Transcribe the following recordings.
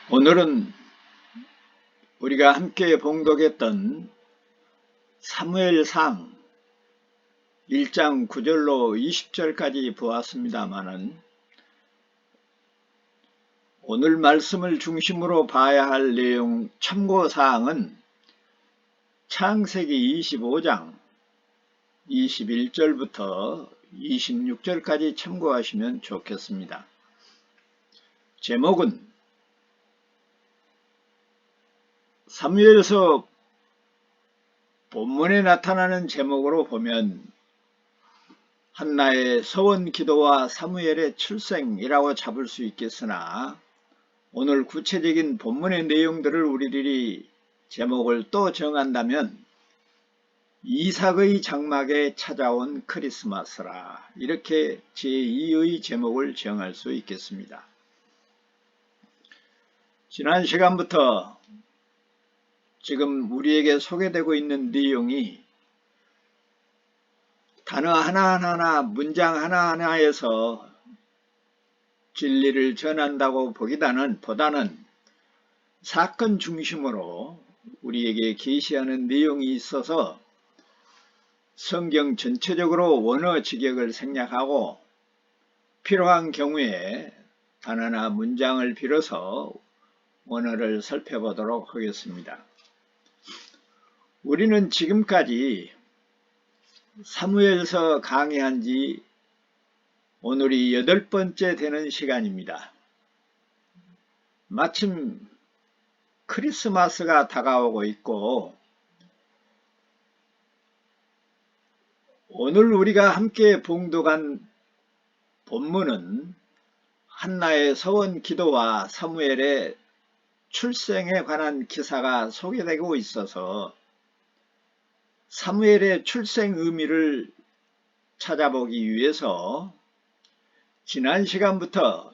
오늘은 우리가 함께 봉독했던 사무엘상 1장 9절로 20절까지 보았습니다마는 오늘 말씀을 중심으로 봐야 할 내용 참고사항은 창세기 25장 21절부터 26절까지 참고하시면 좋겠습니다. 제목은 사무엘서 본문에 나타나는 제목으로 보면 한나의 서원 기도와 사무엘의 출생이라고 잡을 수 있겠으나 오늘 구체적인 본문의 내용들을 우리들이 제목을 또 정한다면 이삭의 장막에 찾아온 크리스마스라 이렇게 제2의 제목을 정할 수 있겠습니다. 지난 시간부터 지금 우리에게 소개되고 있는 내용이 단어 하나하나 문장 하나하나에서 진리를 전한다고 보다는 사건 중심으로 우리에게 계시하는 내용이 있어서 성경 전체적으로 원어 직역을 생략하고 필요한 경우에 단어나 문장을 빌어서 원어를 살펴보도록 하겠습니다. 우리는 지금까지 사무엘서 강의한 지 오늘이 8번째 되는 시간입니다. 마침 크리스마스가 다가오고 있고 오늘 우리가 함께 봉독한 본문은 한나의 서원 기도와 사무엘의 출생에 관한 기사가 소개되고 있어서 사무엘의 출생 의미를 찾아보기 위해서 지난 시간부터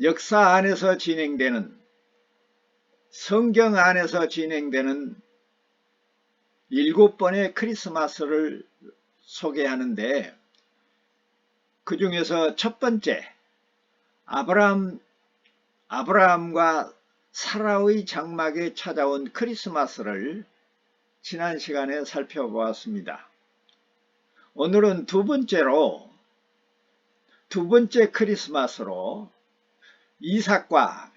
역사 안에서 진행되는 성경 안에서 진행되는 7번의 크리스마스를 소개하는데 그 중에서 첫 번째 아브라함과 사라의 장막에 찾아온 크리스마스를 지난 시간에 살펴보았습니다. 오늘은 두 번째 크리스마스로 이삭과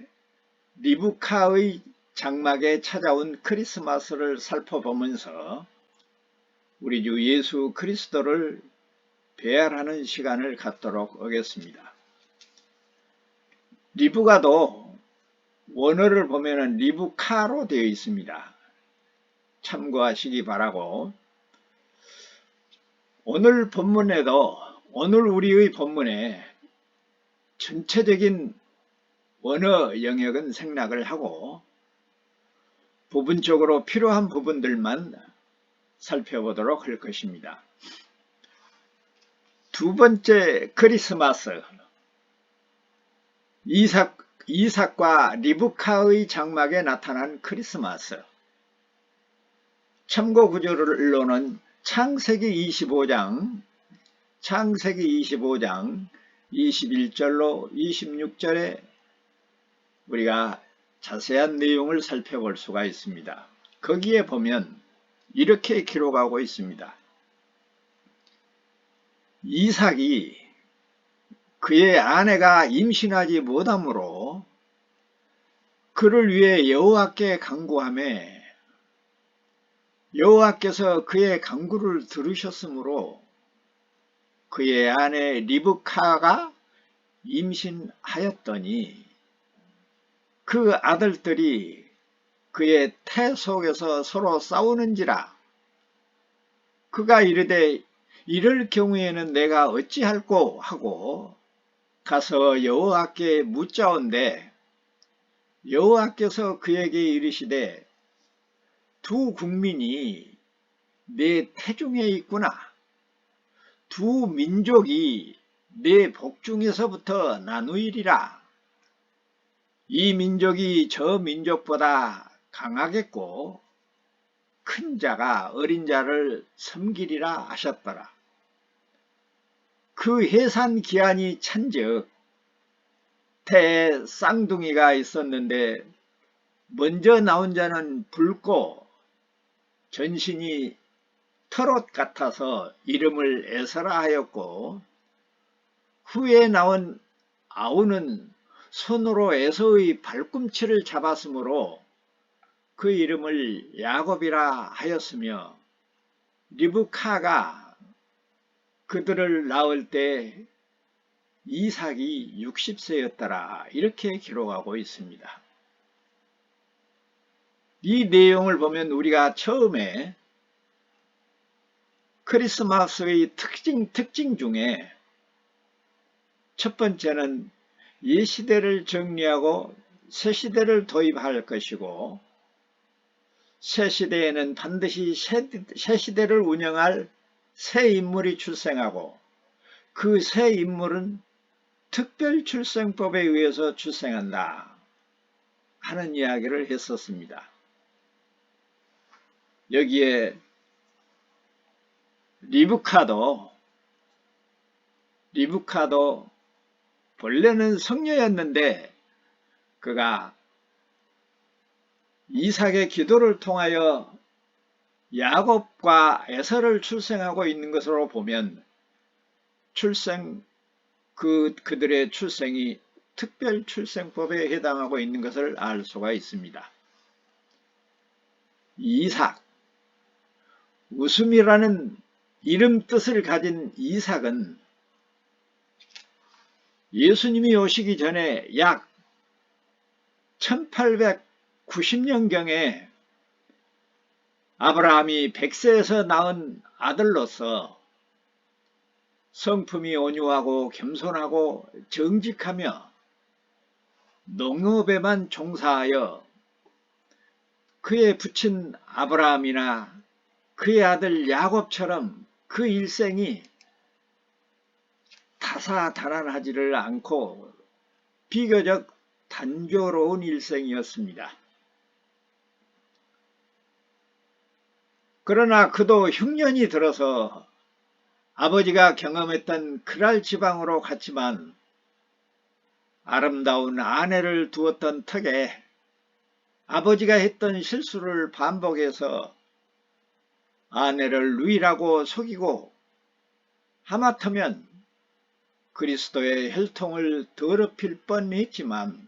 리브카의 장막에 찾아온 크리스마스를 살펴보면서 우리 주 예수 그리스도를 배알하는 시간을 갖도록 하겠습니다. 리브가도 원어를 보면 리브카로 되어 있습니다. 참고하시기 바라고 오늘 우리의 본문에 전체적인 원어 영역은 생략을 하고 부분적으로 필요한 부분들만 살펴보도록 할 것입니다. 두 번째 크리스마스 이삭과 리브카의 장막에 나타난 크리스마스 참고 구절로는 창세기 25장 21절로 26절에 우리가 자세한 내용을 살펴볼 수가 있습니다. 거기에 보면 이렇게 기록하고 있습니다. 이삭이 그의 아내가 임신하지 못하므로 그를 위해 여호와께 간구하매 여호와께서 그의 간구를 들으셨으므로 그의 아내 리브카가 임신하였더니 그 아들들이 그의 태 속에서 서로 싸우는지라 그가 이르되 이럴 경우에는 내가 어찌할꼬 하고 가서 여호와께 묻자온대 여호와께서 그에게 이르시되 두 국민이 내 태중에 있구나. 두 민족이 내 복중에서부터 나누이리라. 이 민족이 저 민족보다 강하겠고 큰 자가 어린 자를 섬기리라 하셨더라. 그 해산 기한이 찬즉 밭에 쌍둥이가 있었는데 먼저 나온 자는 붉고 전신이 털옷 같아서 이름을 에서라 하였고, 후에 나온 아우는 손으로 에서의 발꿈치를 잡았으므로 그 이름을 야곱이라 하였으며, 리브카가 그들을 낳을 때 이삭이 60세였더라. 이렇게 기록하고 있습니다. 이 내용을 보면 우리가 처음에 크리스마스의 특징 중에 첫 번째는 옛시대를 정리하고 새시대를 도입할 것이고, 새시대에는 반드시 새시대를 운영할 새 인물이 출생하고, 그 새 인물은 특별출생법에 의해서 출생한다 하는 이야기를 했었습니다. 여기에 리브카도 본래는 성녀였는데 그가 이삭의 기도를 통하여 야곱과 에서를 출생하고 있는 것으로 보면 그들의 출생이 특별출생법에 해당하고 있는 것을 알 수가 있습니다. 이삭, 웃음이라는 이름 뜻을 가진 이삭은 예수님이 오시기 전에 약 1890년경에 아브라함이 백세에서 낳은 아들로서 성품이 온유하고 겸손하고 정직하며 농업에만 종사하여 그의 부친 아브라함이나 그의 아들 야곱처럼 그 일생이 다사다난하지를 않고 비교적 단조로운 일생이었습니다. 그러나 그도 흉년이 들어서 아버지가 경험했던 그랄 지방으로 갔지만 아름다운 아내를 두었던 턱에 아버지가 했던 실수를 반복해서 아내를 누이라고 속이고 하마터면 그리스도의 혈통을 더럽힐 뻔했지만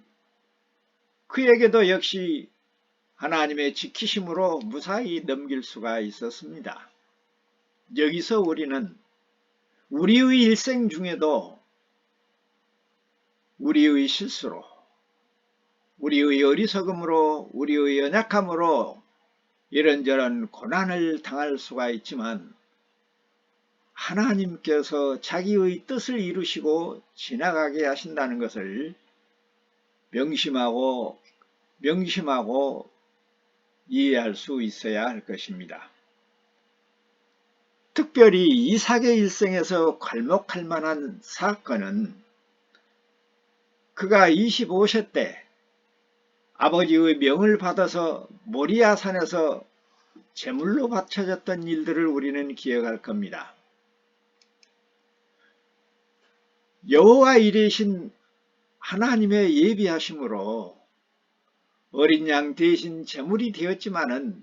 그에게도 역시 하나님의 지키심으로 무사히 넘길 수가 있었습니다. 여기서 우리는 우리의 일생 중에도 우리의 실수로, 우리의 어리석음으로, 우리의 연약함으로 이런저런 고난을 당할 수가 있지만 하나님께서 자기의 뜻을 이루시고 지나가게 하신다는 것을 명심하고 이해할 수 있어야 할 것입니다. 특별히 이삭의 일생에서 괄목할 만한 사건은 그가 25세 때 아버지의 명을 받아서 모리아산에서 제물로 바쳐졌던 일들을 우리는 기억할 겁니다. 여호와 이레신 하나님의 예비하심으로 어린 양 대신 제물이 되었지만은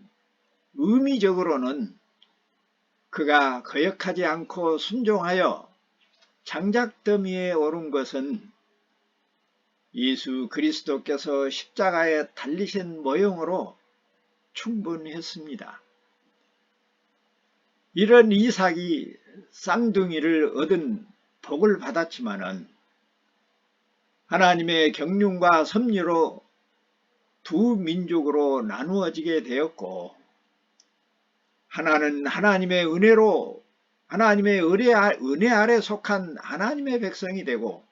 의미적으로는 그가 거역하지 않고 순종하여 장작더미에 오른 것은 예수 그리스도께서 십자가에 달리신 모형으로 충분했습니다. 이런 이삭이 쌍둥이를 얻은 복을 받았지만은 하나님의 경륜과 섭리로 두 민족으로 나누어지게 되었고, 하나는 하나님의 은혜로 하나님의 은혜 아래 속한 하나님의 백성이 되고,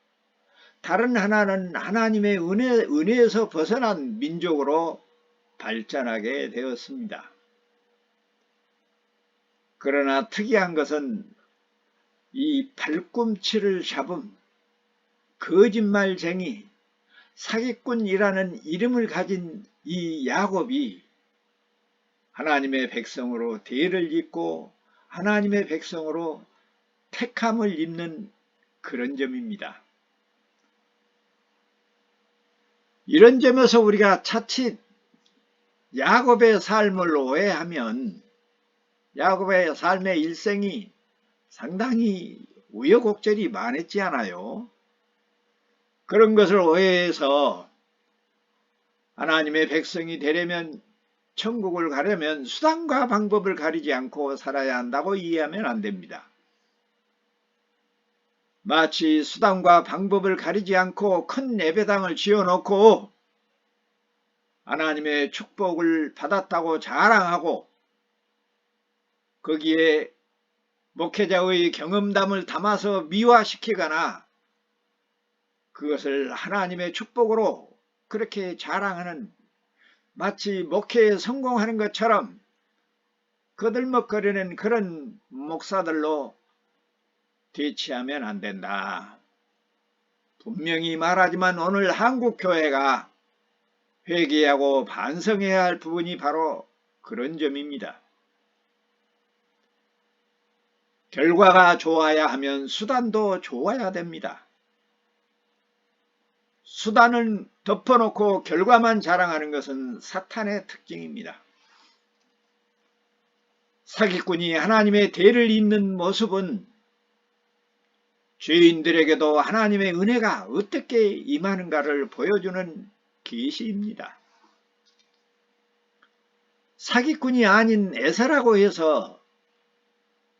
다른 하나는 하나님의 은혜에서 벗어난 민족으로 발전하게 되었습니다. 그러나 특이한 것은 이 발꿈치를 잡음, 거짓말쟁이, 사기꾼이라는 이름을 가진 이 야곱이 하나님의 백성으로 대를 잇고 하나님의 백성으로 택함을 입는 그런 점입니다. 이런 점에서 우리가 차칫 야곱의 삶을 오해하면 야곱의 삶의 일생이 상당히 우여곡절이 많았지 않아요? 그런 것을 오해해서 하나님의 백성이 되려면, 천국을 가려면 수단과 방법을 가리지 않고 살아야 한다고 이해하면 안 됩니다. 마치 수단과 방법을 가리지 않고 큰 예배당을 지어놓고 하나님의 축복을 받았다고 자랑하고 거기에 목회자의 경험담을 담아서 미화시키거나 그것을 하나님의 축복으로 그렇게 자랑하는, 마치 목회에 성공하는 것처럼 거들먹거리는 그런 목사들로 대치하면 안 된다. 분명히 말하지만 오늘 한국 교회가 회개하고 반성해야 할 부분이 바로 그런 점입니다. 결과가 좋아야 하면 수단도 좋아야 됩니다. 수단은 덮어놓고 결과만 자랑하는 것은 사탄의 특징입니다. 사기꾼이 하나님의 대를 잇는 모습은 죄인들에게도 하나님의 은혜가 어떻게 임하는가를 보여주는 계시입니다. 사기꾼이 아닌 에사라고 해서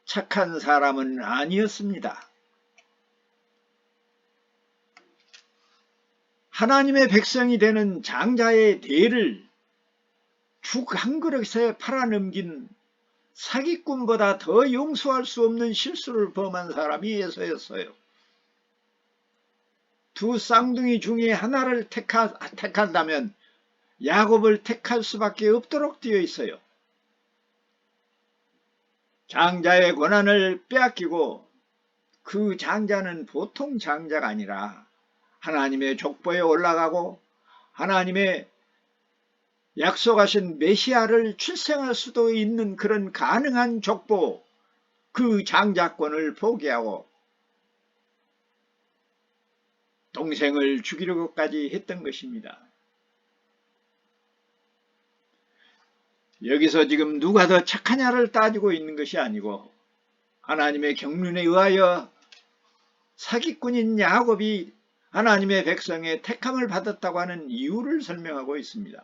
착한 사람은 아니었습니다. 하나님의 백성이 되는 장자의 대를 죽 한 그릇에 팔아넘긴 사기꾼보다 더 용서할 수 없는 실수를 범한 사람이 에서였어요. 두 쌍둥이 중에 하나를 택한다면 야곱을 택할 수밖에 없도록 되어 있어요. 장자의 권한을 빼앗기고, 그 장자는 보통 장자가 아니라 하나님의 족보에 올라가고 하나님의 약속하신 메시아를 출생할 수도 있는 그런 가능한 족보, 그 장자권을 포기하고 동생을 죽이려고까지 했던 것입니다. 여기서 지금 누가 더 착하냐를 따지고 있는 것이 아니고 하나님의 경륜에 의하여 사기꾼인 야곱이 하나님의 백성의 택함을 받았다고 하는 이유를 설명하고 있습니다.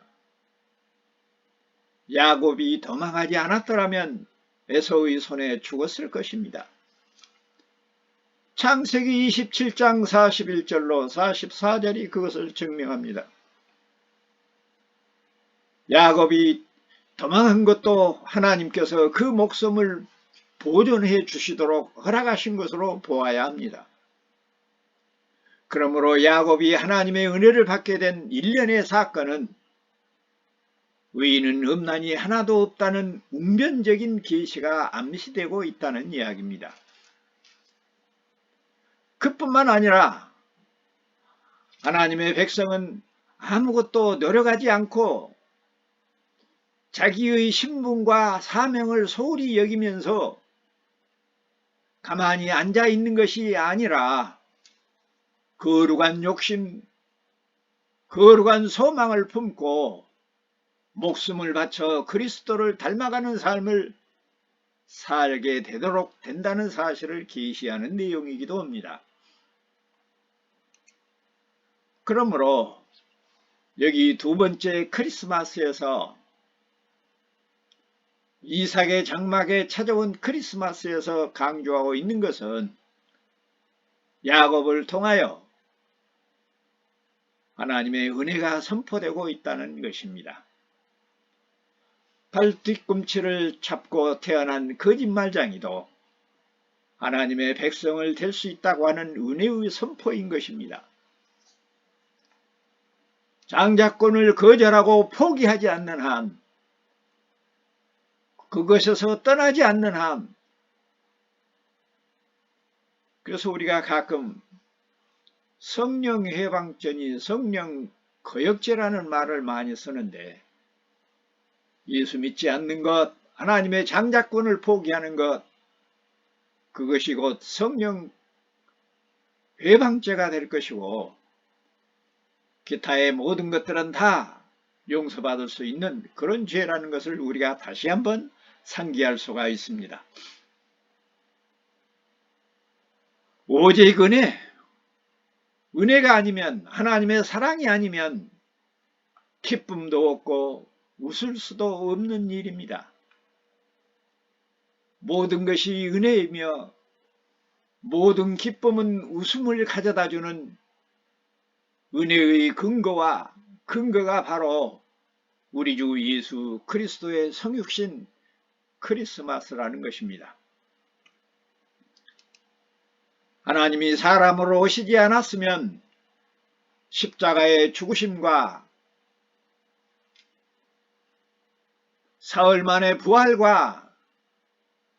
야곱이 도망하지 않았더라면 에서의 손에 죽었을 것입니다. 창세기 27장 41절로 44절이 그것을 증명합니다. 야곱이 도망한 것도 하나님께서 그 목숨을 보존해 주시도록 허락하신 것으로 보아야 합니다. 그러므로 야곱이 하나님의 은혜를 받게 된 일련의 사건은 의인은 없나니 하나도 없다는 웅변적인 계시가 암시되고 있다는 이야기입니다. 그뿐만 아니라 하나님의 백성은 아무것도 노력하지 않고 자기의 신분과 사명을 소홀히 여기면서 가만히 앉아 있는 것이 아니라 거룩한 욕심, 거룩한 소망을 품고 목숨을 바쳐 그리스도를 닮아가는 삶을 살게 되도록 된다는 사실을 계시하는 내용이기도 합니다. 그러므로 여기 두 번째 크리스마스에서, 이삭의 장막에 찾아온 크리스마스에서 강조하고 있는 것은 야곱을 통하여 하나님의 은혜가 선포되고 있다는 것입니다. 발 뒤꿈치를 잡고 태어난 거짓말쟁이도 하나님의 백성을 될 수 있다고 하는 은혜의 선포인 것입니다. 장자권을 거절하고 포기하지 않는 한, 그것에서 떠나지 않는 한, 그래서 우리가 가끔 성령 해방전이 성령 거역제라는 말을 많이 쓰는데, 예수 믿지 않는 것, 하나님의 장자권을 포기하는 것, 그것이 곧 성령 회방죄가 될 것이고, 기타의 모든 것들은 다 용서받을 수 있는 그런 죄라는 것을 우리가 다시 한번 상기할 수가 있습니다. 오직 은혜가 아니면, 하나님의 사랑이 아니면 기쁨도 없고 웃을 수도 없는 일입니다. 모든 것이 은혜이며 모든 기쁨은 웃음을 가져다주는 은혜의 근거가 바로 우리 주 예수 그리스도의 성육신 크리스마스라는 것입니다. 하나님이 사람으로 오시지 않았으면 십자가의 죽으심과 사흘 만의 부활과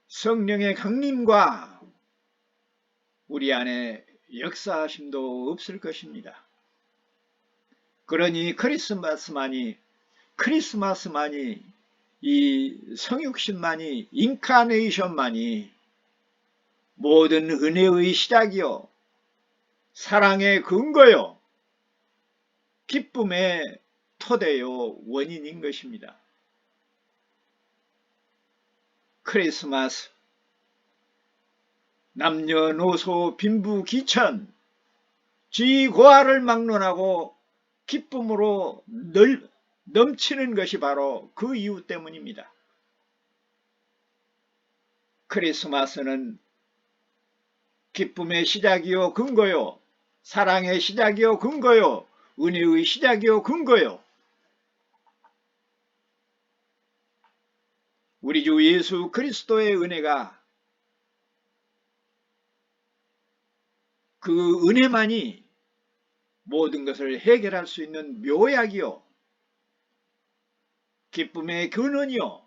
성령의 강림과 우리 안에 역사하심도 없을 것입니다. 그러니 크리스마스만이 이 성육신만이 인카네이션만이 모든 은혜의 시작이요 사랑의 근거요 기쁨의 토대요 원인인 것입니다. 크리스마스 남녀노소 빈부귀천 지고아를 막론하고 기쁨으로 넘치는 것이 바로 그 이유 때문입니다. 크리스마스는 기쁨의 시작이요 근거요 사랑의 시작이요 근거요 은혜의 시작이요 근거요 우리 주 예수 그리스도의 은혜가 그 은혜만이 모든 것을 해결할 수 있는 묘약이요 기쁨의 근원이요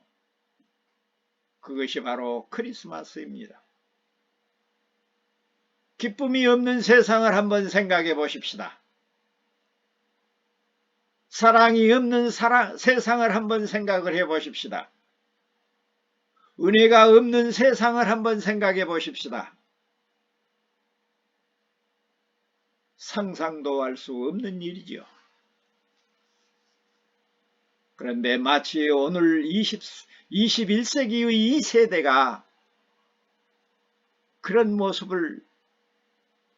그것이 바로 크리스마스입니다. 기쁨이 없는 세상을 한번 생각해 보십시다. 사랑이 없는 세상을 한번 생각을 해 보십시다. 은혜가 없는 세상을 한번 생각해 보십시다. 상상도 할 수 없는 일이죠. 그런데 마치 오늘 21세기의 이 세대가 그런 모습을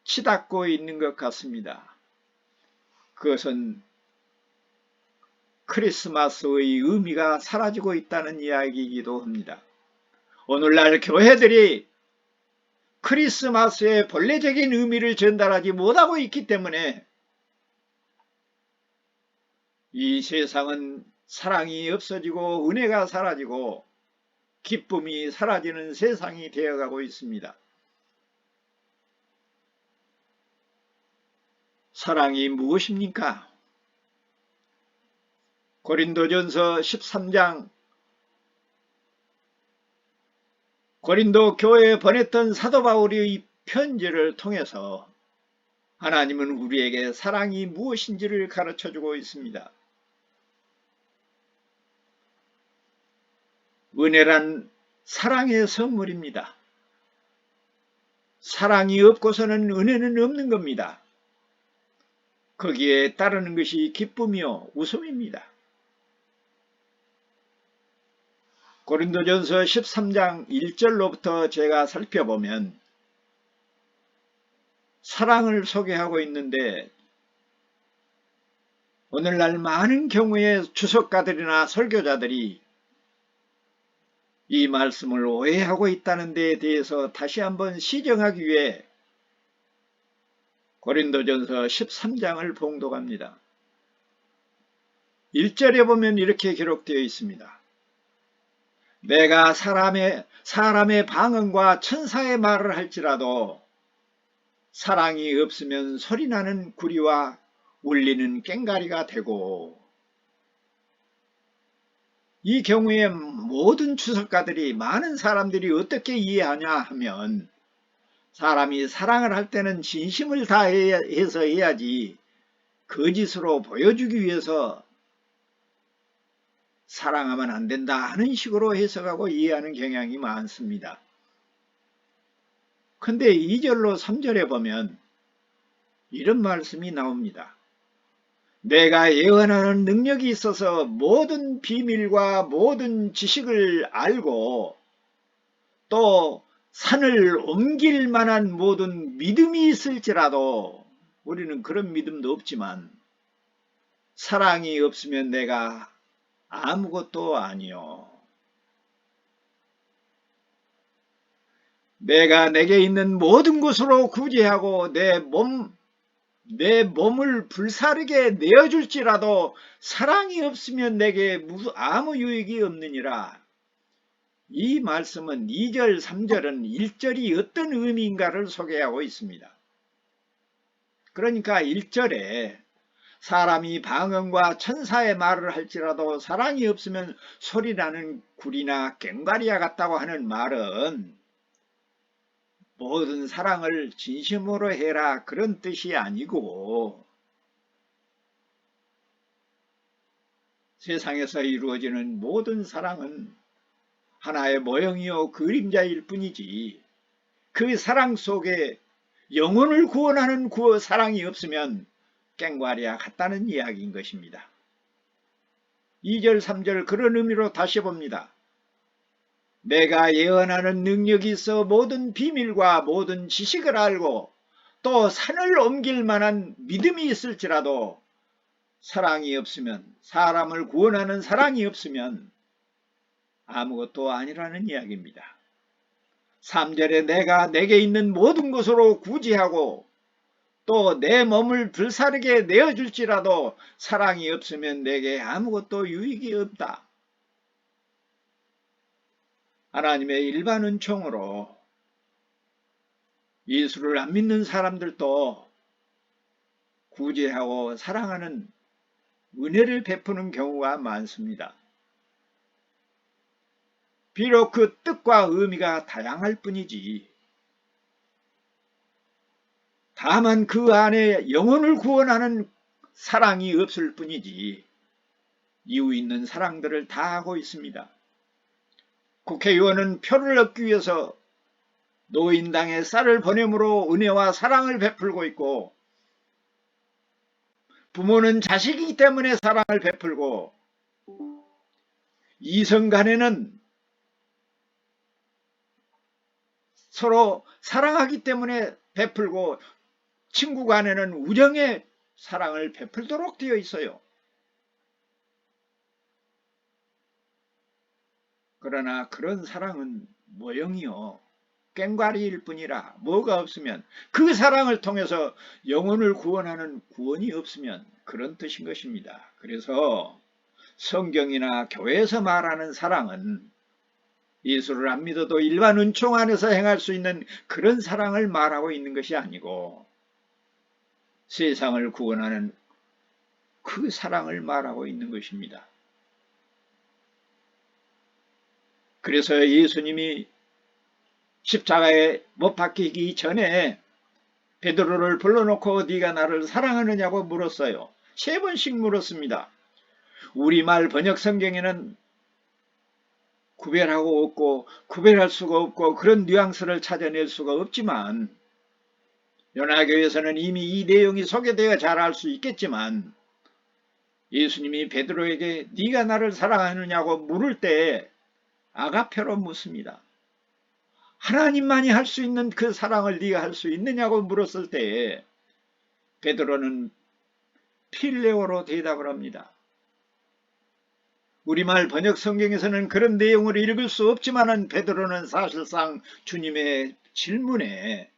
치닫고 있는 것 같습니다. 그것은 크리스마스의 의미가 사라지고 있다는 이야기이기도 합니다. 오늘날 교회들이 크리스마스의 본래적인 의미를 전달하지 못하고 있기 때문에 이 세상은 사랑이 없어지고 은혜가 사라지고 기쁨이 사라지는 세상이 되어가고 있습니다. 사랑이 무엇입니까? 고린도전서 13장 고린도 교회에 보냈던 사도 바울의 편지를 통해서 하나님은 우리에게 사랑이 무엇인지를 가르쳐주고 있습니다. 은혜란 사랑의 선물입니다. 사랑이 없고서는 은혜는 없는 겁니다. 거기에 따르는 것이 기쁨이요 웃음입니다. 고린도전서 13장 1절로부터 제가 살펴보면 사랑을 소개하고 있는데 오늘날 많은 경우에 주석가들이나 설교자들이 이 말씀을 오해하고 있다는 데에 대해서 다시 한번 시정하기 위해 고린도전서 13장을 봉독합니다. 1절에 보면 이렇게 기록되어 있습니다. 내가 사람의 방언과 천사의 말을 할지라도 사랑이 없으면 소리나는 구리와 울리는 꽹과리가 되고 이 경우에 모든 주석가들이 많은 사람들이 어떻게 이해하냐 하면 사람이 사랑을 할 때는 진심을 다해서 해야지 거짓으로 보여주기 위해서 사랑하면 안 된다 하는 식으로 해석하고 이해하는 경향이 많습니다. 근데 2절로 3절에 보면 이런 말씀이 나옵니다. 내가 예언하는 능력이 있어서 모든 비밀과 모든 지식을 알고 또 산을 옮길 만한 모든 믿음이 있을지라도 우리는 그런 믿음도 없지만 사랑이 없으면 내가 아무것도 아니요. 내가 내게 있는 모든 것으로 구제하고 내 몸을 불사르게 내어줄지라도 사랑이 없으면 내게 아무 유익이 없느니라. 이 말씀은 2절, 3절은 1절이 어떤 의미인가를 소개하고 있습니다. 그러니까 1절에 사람이 방언과 천사의 말을 할지라도 사랑이 없으면 소리나는 굴이나 꽹과리와 같다고 하는 말은 모든 사랑을 진심으로 해라 그런 뜻이 아니고 세상에서 이루어지는 모든 사랑은 하나의 모형이요 그림자일 뿐이지 그 사랑 속에 영혼을 구원하는 그 사랑이 없으면 꽹과리와 같다는 이야기인 것입니다. 2절 3절 그런 의미로 다시 봅니다. 내가 예언하는 능력이 있어 모든 비밀과 모든 지식을 알고 또 산을 옮길 만한 믿음이 있을지라도 사랑이 없으면 사람을 구원하는 사랑이 없으면 아무것도 아니라는 이야기입니다. 3절에 내가 내게 있는 모든 것으로 구제하고 또 내 몸을 불사르게 내어줄지라도 사랑이 없으면 내게 아무것도 유익이 없다. 하나님의 일반 은총으로 예수를 안 믿는 사람들도 구제하고 사랑하는 은혜를 베푸는 경우가 많습니다. 비록 그 뜻과 의미가 다양할 뿐이지 다만 그 안에 영혼을 구원하는 사랑이 없을 뿐이지 이유 있는 사랑들을 다 하고 있습니다. 국회의원은 표를 얻기 위해서 노인당에 쌀을 보냄으로 은혜와 사랑을 베풀고 있고 부모는 자식이기 때문에 사랑을 베풀고 이성 간에는 서로 사랑하기 때문에 베풀고 친구 간에는 우정의 사랑을 베풀도록 되어 있어요. 그러나 그런 사랑은 모형이요 꽹과리일 뿐이라 뭐가 없으면 그 사랑을 통해서 영혼을 구원하는 구원이 없으면 그런 뜻인 것입니다. 그래서 성경이나 교회에서 말하는 사랑은 예수를 안 믿어도 일반 은총 안에서 행할 수 있는 그런 사랑을 말하고 있는 것이 아니고 세상을 구원하는 그 사랑을 말하고 있는 것입니다. 그래서 예수님이 십자가에 못 박히기 전에 베드로를 불러놓고 네가 나를 사랑하느냐고 물었어요. 3번씩 물었습니다. 우리말 번역 성경에는 구별하고 없고 구별할 수가 없고 그런 뉘앙스를 찾아낼 수가 없지만 연합교에서는 이미 이 내용이 소개되어 잘 알 수 있겠지만 예수님이 베드로에게 네가 나를 사랑하느냐고 물을 때 아가페로 묻습니다. 하나님만이 할 수 있는 그 사랑을 네가 할 수 있느냐고 물었을 때 베드로는 필레오로 대답을 합니다. 우리말 번역 성경에서는 그런 내용을 읽을 수 없지만 베드로는 사실상 주님의 질문에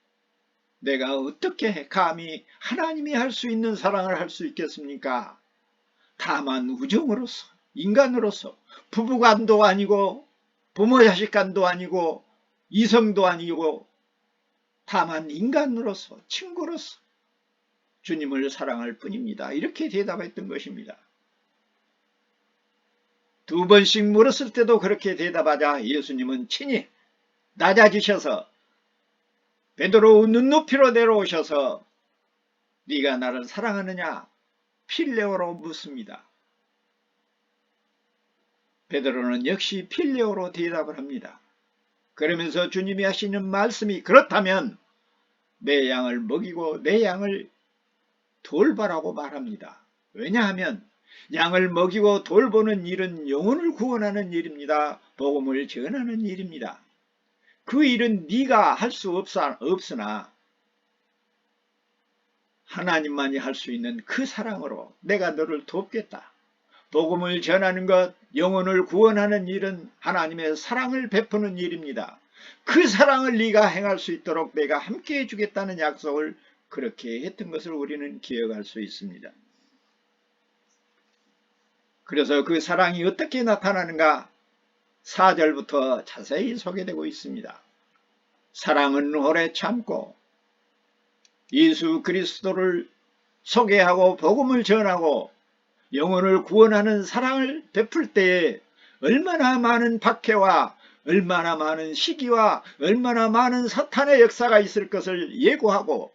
내가 어떻게 감히 하나님이 할 수 있는 사랑을 할 수 있겠습니까? 다만 우정으로서 인간으로서 부부간도 아니고 부모 자식간도 아니고 이성도 아니고 다만 인간으로서 친구로서 주님을 사랑할 뿐입니다. 이렇게 대답했던 것입니다. 2번씩 물었을 때도 그렇게 대답하자 예수님은 친히 낮아지셔서 베드로 눈높이로 내려오셔서 네가 나를 사랑하느냐 필레오로 묻습니다. 베드로는 역시 필레오로 대답을 합니다. 그러면서 주님이 하시는 말씀이 그렇다면 내 양을 먹이고 내 양을 돌보라고 말합니다. 왜냐하면 양을 먹이고 돌보는 일은 영혼을 구원하는 일입니다. 복음을 전하는 일입니다. 그 일은 네가 할 수 없으나 하나님만이 할 수 있는 그 사랑으로 내가 너를 돕겠다. 복음을 전하는 것, 영혼을 구원하는 일은 하나님의 사랑을 베푸는 일입니다. 그 사랑을 네가 행할 수 있도록 내가 함께 해주겠다는 약속을 그렇게 했던 것을 우리는 기억할 수 있습니다. 그래서 그 사랑이 어떻게 나타나는가 4절부터 자세히 소개되고 있습니다. 사랑은 오래 참고 예수 그리스도를 소개하고 복음을 전하고 영혼을 구원하는 사랑을 베풀 때에 얼마나 많은 박해와 얼마나 많은 시기와 얼마나 많은 사탄의 역사가 있을 것을 예고하고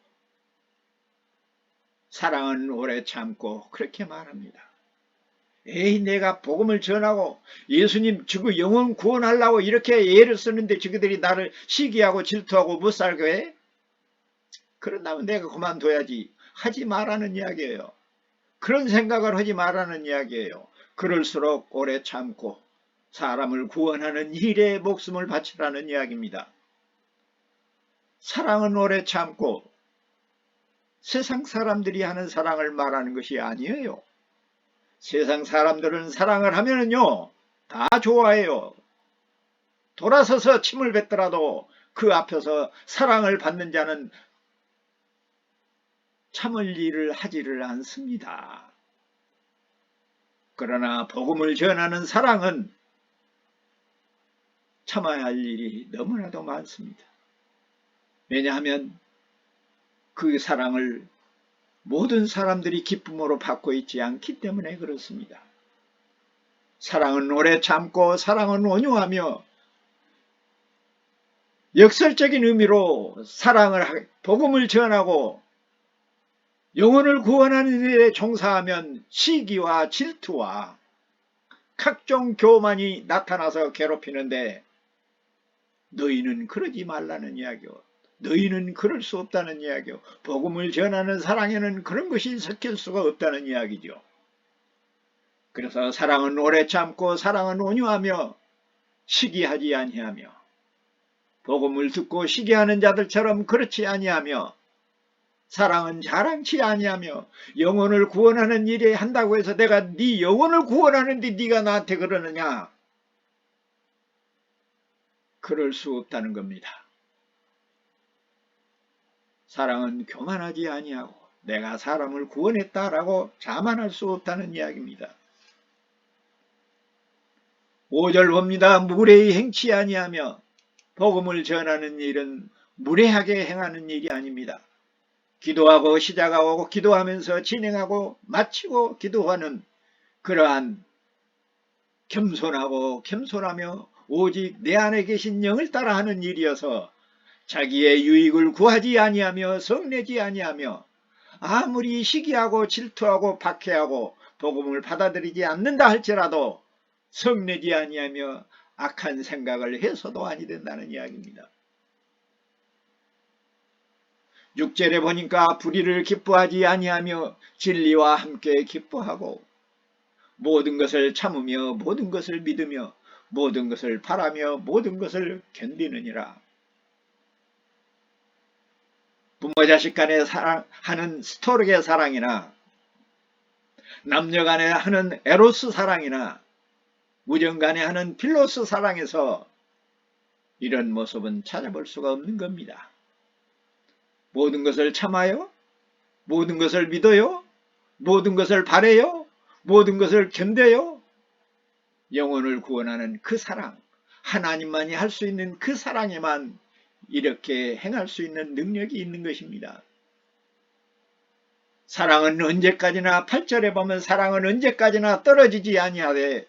사랑은 오래 참고 그렇게 말합니다. 에이 내가 복음을 전하고 예수님 지구 영혼 구원하려고 이렇게 애를 쓰는데 저들이 나를 시기하고 질투하고 못 살게 해? 그런다면 내가 그만둬야지. 하지 말라는 이야기예요. 그런 생각을 하지 말라는 이야기예요. 그럴수록 오래 참고 사람을 구원하는 일에 목숨을 바치라는 이야기입니다. 사랑은 오래 참고 세상 사람들이 하는 사랑을 말하는 것이 아니에요. 세상 사람들은 사랑을 하면은요 다 좋아해요. 돌아서서 침을 뱉더라도 그 앞에서 사랑을 받는 자는 참을 일을 하지를 않습니다. 그러나 복음을 전하는 사랑은 참아야 할 일이 너무나도 많습니다. 왜냐하면 그 사랑을 모든 사람들이 기쁨으로 받고 있지 않기 때문에 그렇습니다. 사랑은 오래 참고 사랑은 온유하며 역설적인 의미로 복음을 전하고 영혼을 구원하는 일에 종사하면 시기와 질투와 각종 교만이 나타나서 괴롭히는데 너희는 그러지 말라는 이야기요. 너희는 그럴 수 없다는 이야기요. 복음을 전하는 사랑에는 그런 것이 섞일 수가 없다는 이야기죠. 그래서 사랑은 오래 참고 사랑은 온유하며 시기하지 아니하며 복음을 듣고 시기하는 자들처럼 그렇지 아니하며 사랑은 자랑치 아니하며 영혼을 구원하는 일에 한다고 해서 내가 네 영혼을 구원하는데 네가 나한테 그러느냐? 그럴 수 없다는 겁니다. 사랑은 교만하지 아니하고 내가 사람을 구원했다라고 자만할 수 없다는 이야기입니다. 5절 봅니다. 무례히 행치 아니하며 복음을 전하는 일은 무례하게 행하는 일이 아닙니다. 기도하고 시작하고 기도하면서 진행하고 마치고 기도하는 그러한 겸손하며 오직 내 안에 계신 영을 따라 하는 일이어서 자기의 유익을 구하지 아니하며 성내지 아니하며 아무리 시기하고 질투하고 박해하고 복음을 받아들이지 않는다 할지라도 성내지 아니하며 악한 생각을 해서도 아니 된다는 이야기입니다. 6절에 보니까 불의를 기뻐하지 아니하며 진리와 함께 기뻐하고 모든 것을 참으며 모든 것을 믿으며 모든 것을 바라며 모든 것을 견디느니라. 부모 자식 간에 하는 스토르게 사랑이나 남녀 간에 하는 에로스 사랑이나 우정 간에 하는 필로스 사랑에서 이런 모습은 찾아볼 수가 없는 겁니다. 모든 것을 참아요? 모든 것을 믿어요? 모든 것을 바라요? 모든 것을 견뎌요? 영혼을 구원하는 그 사랑, 하나님만이 할 수 있는 그 사랑에만 이렇게 행할 수 있는 능력이 있는 것입니다. 사랑은 언제까지나 8절에 보면 사랑은 언제까지나 떨어지지 아니하되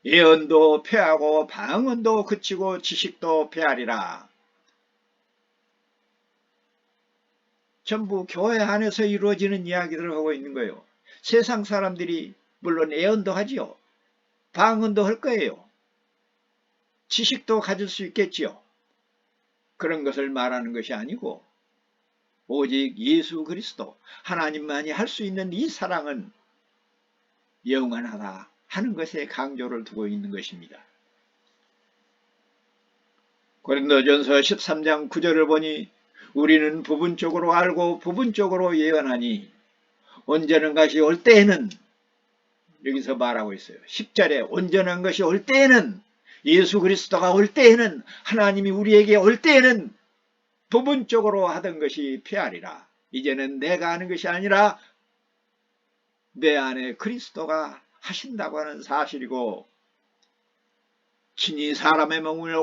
예언도 폐하고 방언도 그치고 지식도 폐하리라. 전부 교회 안에서 이루어지는 이야기들을 하고 있는 거예요. 세상 사람들이 물론 예언도 하지요. 방언도 할 거예요. 지식도 가질 수 있겠지요. 그런 것을 말하는 것이 아니고 오직 예수 그리스도 하나님만이 할 수 있는 이 사랑은 영원하다 하는 것에 강조를 두고 있는 것입니다. 고린도전서 13장 9절을 보니 우리는 부분적으로 알고 부분적으로 예언하니 온전한 것이 올 때에는, 여기서 말하고 있어요. 10절에 온전한 것이 올 때에는, 예수 그리스도가 올 때에는, 하나님이 우리에게 올 때에는 부분적으로 하던 것이 폐하리라. 이제는 내가 하는 것이 아니라 내 안에 그리스도가 하신다고 하는 사실이고, 친히 사람의 몸을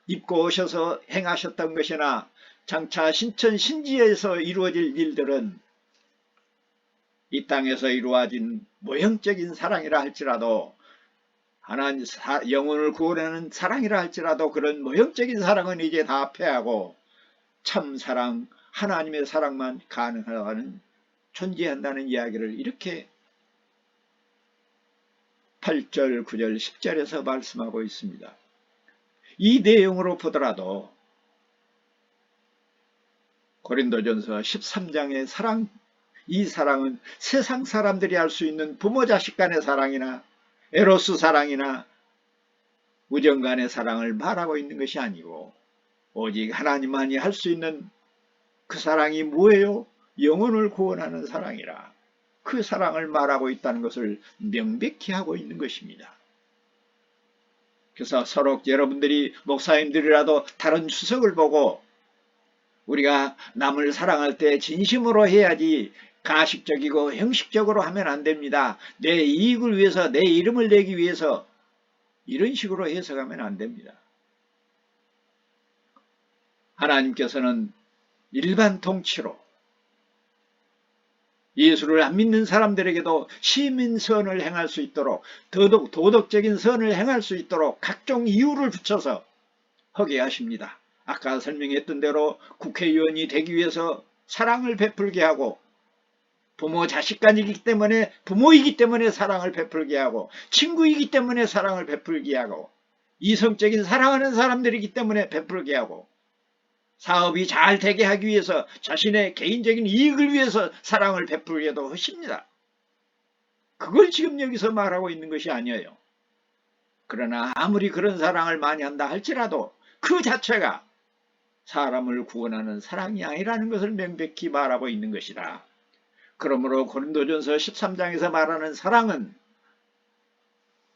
입고 오셔서 행하셨던 것이나 장차 신천 신지에서 이루어질 일들은 이 땅에서 이루어진 모형적인 사랑이라 할지라도, 하나님 영혼을 구원하는 사랑이라 할지라도 그런 모형적인 사랑은 이제 다 패하고 참 사랑, 하나님의 사랑만 가능하다는, 존재한다는 이야기를 이렇게 8절, 9절, 10절에서 말씀하고 있습니다. 이 내용으로 보더라도 고린도전서 13장의 사랑, 이 사랑은 세상 사람들이 할 수 있는 부모 자식 간의 사랑이나 에로스 사랑이나 우정 간의 사랑을 말하고 있는 것이 아니고 오직 하나님만이 할 수 있는 그 사랑이 뭐예요? 영혼을 구원하는 사랑이라. 그 사랑을 말하고 있다는 것을 명백히 하고 있는 것입니다. 그래서 서로 여러분들이 목사님들이라도 다른 추석을 보고 우리가 남을 사랑할 때 진심으로 해야지 가식적이고 형식적으로 하면 안 됩니다. 내 이익을 위해서, 내 이름을 내기 위해서 이런 식으로 해석하면 안 됩니다. 하나님께서는 일반 통치로 예수를 안 믿는 사람들에게도 시민선을 행할 수 있도록, 도덕적인 선을 행할 수 있도록 각종 이유를 붙여서 하게 하십니다. 아까 설명했던 대로 국회의원이 되기 위해서 사랑을 베풀게 하고, 부모 자식 간이기 때문에, 부모이기 때문에 사랑을 베풀게 하고, 친구이기 때문에 사랑을 베풀게 하고, 이성적인 사랑하는 사람들이기 때문에 베풀게 하고, 사업이 잘 되게 하기 위해서 자신의 개인적인 이익을 위해서 사랑을 베풀게도 하십니다. 그걸 지금 여기서 말하고 있는 것이 아니에요. 그러나 아무리 그런 사랑을 많이 한다 할지라도 그 자체가 사람을 구원하는 사랑이 아니라는 것을 명백히 말하고 있는 것이다. 그러므로 고린도전서 13장에서 말하는 사랑은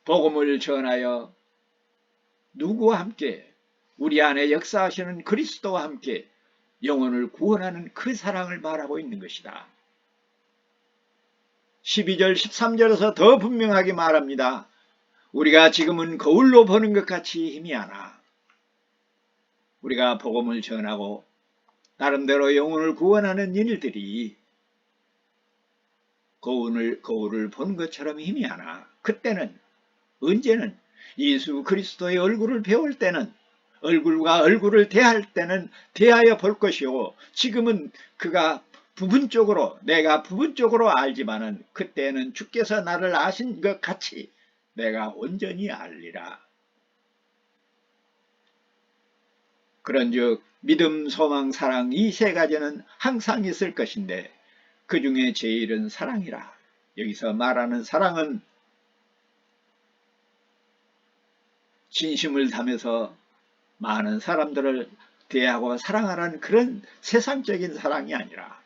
복음을 전하여 누구와 함께, 우리 안에 역사하시는 그리스도와 함께 영혼을 구원하는 그 사랑을 말하고 있는 것이다. 12절 13절에서 더 분명하게 말합니다. 우리가 지금은 거울로 보는 것 같이 희미하나 우리가 복음을 전하고 나름대로 영혼을 구원하는 일들이 거울을 보는 것처럼 희미하나, 그때는, 언제는 예수 그리스도의 얼굴을 배울 때는, 얼굴과 얼굴을 대할 때는 대하여 볼 것이요, 지금은 그가 부분적으로, 내가 부분적으로 알지만은 그때는 주께서 나를 아신 것 같이 내가 온전히 알리라. 그런즉 믿음, 소망, 사랑, 이 세 가지는 항상 있을 것인데 그 중에 제일은 사랑이라. 여기서 말하는 사랑은 진심을 담아서 많은 사람들을 대하고 사랑하라는 그런 세상적인 사랑이 아니라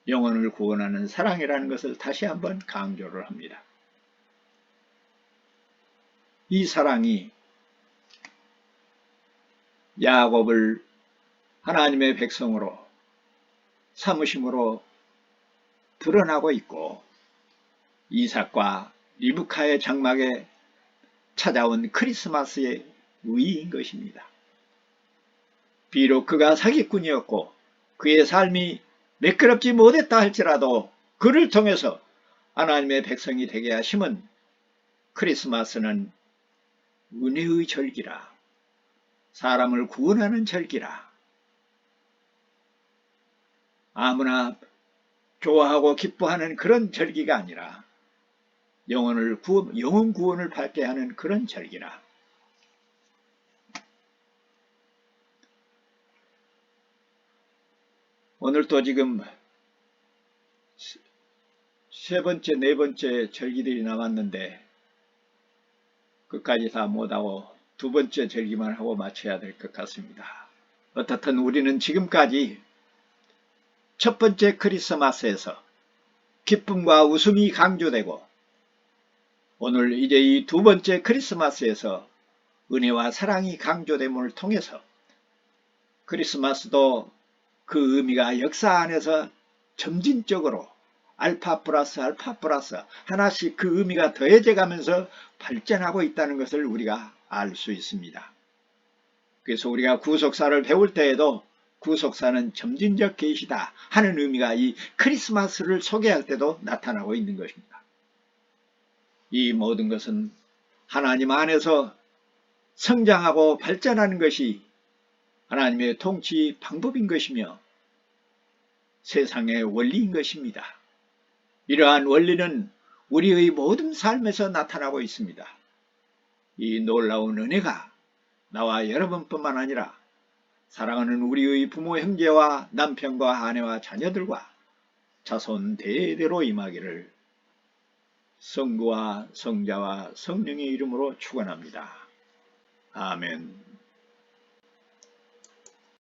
영혼을 구원하는 사랑이라는 것을 다시 한번 강조를 합니다. 이 사랑이 야곱을 하나님의 백성으로 삼으심으로 드러나고 있고, 이삭과 리브카의 장막에 찾아온 크리스마스의 의의인 것입니다. 비록 그가 사기꾼이었고 그의 삶이 매끄럽지 못했다 할지라도 그를 통해서 하나님의 백성이 되게 하심은, 크리스마스는 은혜의 절기라, 사람을 구원하는 절기라, 아무나 좋아하고 기뻐하는 그런 절기가 아니라 영혼 구원을 받게 하는 그런 절기라. 오늘 또 지금 세 번째, 네 번째 절기들이 남았는데 끝까지 다 못하고 두 번째 절기만 하고 마쳐야 될 것 같습니다. 어떻든 우리는 지금까지 첫 번째 크리스마스에서 기쁨과 웃음이 강조되고 오늘 이제 이 두 번째 크리스마스에서 은혜와 사랑이 강조됨을 통해서 크리스마스도 그 의미가 역사 안에서 점진적으로 알파 플러스 알파 플러스 하나씩 그 의미가 더해져 가면서 발전하고 있다는 것을 우리가 알 수 있습니다. 그래서 우리가 구속사를 배울 때에도 구속사는 점진적 계시다 하는 의미가 이 크리스마스를 소개할 때도 나타나고 있는 것입니다. 이 모든 것은 하나님 안에서 성장하고 발전하는 것이 하나님의 통치 방법인 것이며 세상의 원리인 것입니다. 이러한 원리는 우리의 모든 삶에서 나타나고 있습니다. 이 놀라운 은혜가 나와 여러분뿐만 아니라 사랑하는 우리의 부모 형제와 남편과 아내와 자녀들과 자손 대대로 임하기를 성부와 성자와 성령의 이름으로 축원합니다. 아멘.